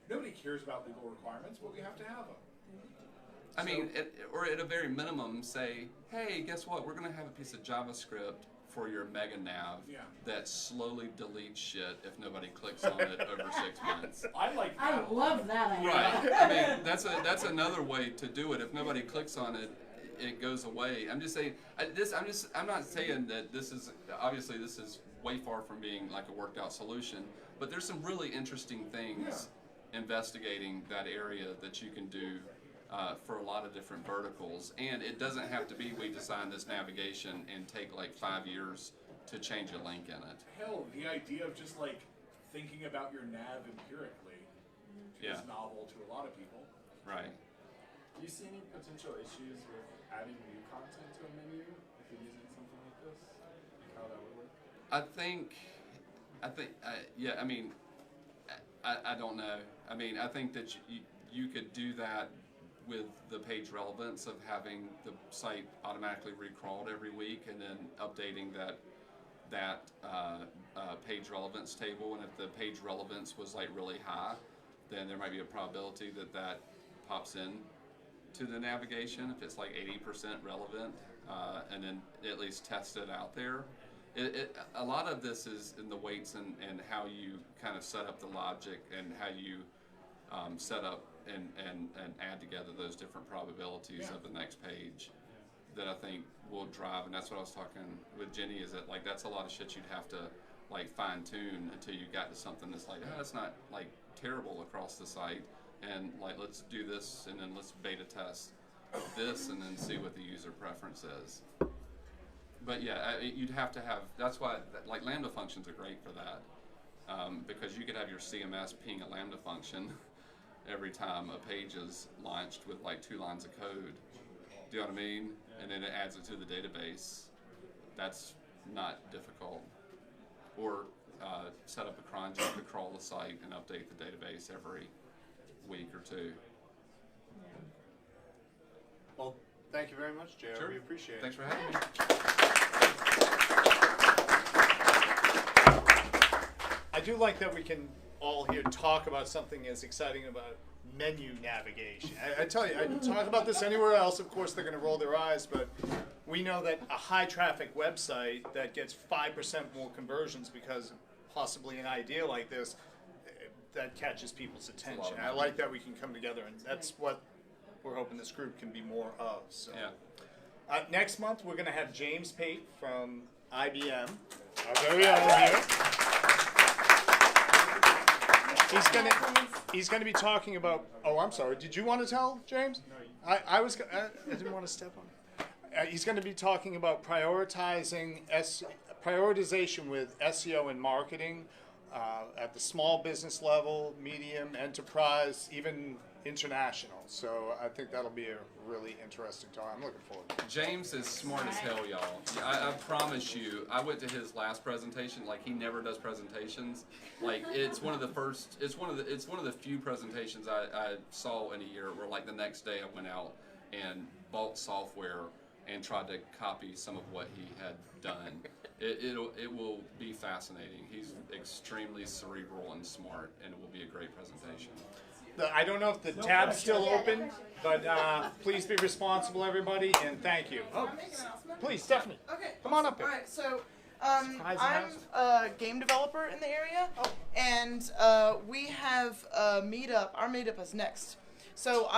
nobody cares about legal requirements, but we have to have them. I mean, or at a very minimum, say, hey, guess what? We're going to have a piece of JavaScript for your mega nav that slowly deletes shit if nobody clicks on it over 6 months. I like that. I love that idea. Right. I mean, that's another way to do it. If nobody clicks on it, it goes away. I'm just saying, I'm not saying that this is way far from being like a worked out solution, but there's some really interesting things investigating that area that you can do for a lot of different verticals. And it doesn't have to be we design this navigation and take like 5 years to change a link in it. Hell, the idea of just like thinking about your nav empirically is novel to a lot of people. Right. Do you see any potential issues with adding new content to a menu if you're using something like this? Like how that would work? I think, yeah, I mean, I don't know. I mean, I think that you could do that with the page relevance of having the site automatically recrawled every week and then updating that page relevance table. And if the page relevance was like really high, then there might be a probability that pops in to the navigation if it's like 80% relevant, and then at least test it out there. A lot of this is in the weights and how you kind of set up the logic and how you set up and add together those different probabilities of the next page that I think will drive. And that's what I was talking with Jenny, is that like that's a lot of shit you'd have to like fine tune until you got to something that's like, oh, it's not like terrible across the site, and like let's do this and then let's beta test this and then see what the user preference is. But yeah, you'd have to have, that's why like Lambda functions are great for that, because you could have your CMS ping a Lambda function every time a page is launched with like 2 lines of code. Do you know what I mean? And then it adds it to the database. That's not difficult. Or set up a cron job to crawl the site and update the database every week or 2. Well, thank you very much, JR. Sure. We appreciate it. Thanks for having me. I do like that we can all here talk about something as exciting about menu navigation. I tell you, I talk about this anywhere else, of course they're going to roll their eyes, but we know that a high traffic website that gets 5% more conversions because possibly an idea like this, that catches people's attention. I like that we can come together, and that's what we're hoping this group can be more of. So. Yeah. Next month, we're going to have James Pate from IBM. There we are here. He's going to be talking about. Oh, I'm sorry. Did you want to tell, James? No. I didn't want to step on. He's going to be talking about prioritization with SEO and marketing at the small business level, medium, enterprise, even international. So I think that'll be a really interesting talk. I'm looking forward to it. James is smart as hell, y'all. I promise you. I went to his last presentation. Like, he never does presentations. Like, it's one of the few presentations I saw in a year where, like, the next day I went out and bought software and tried to copy some of what he had done. It will be fascinating. He's extremely cerebral and smart, and it will be a great presentation. I don't know if the tab's still open, but please be responsible, everybody, and thank you. Oh, please, Stephanie. Okay. Come on up here. All right. So Surprise I'm announcement. a game developer in the area, and we have a meetup. Our meetup is next. So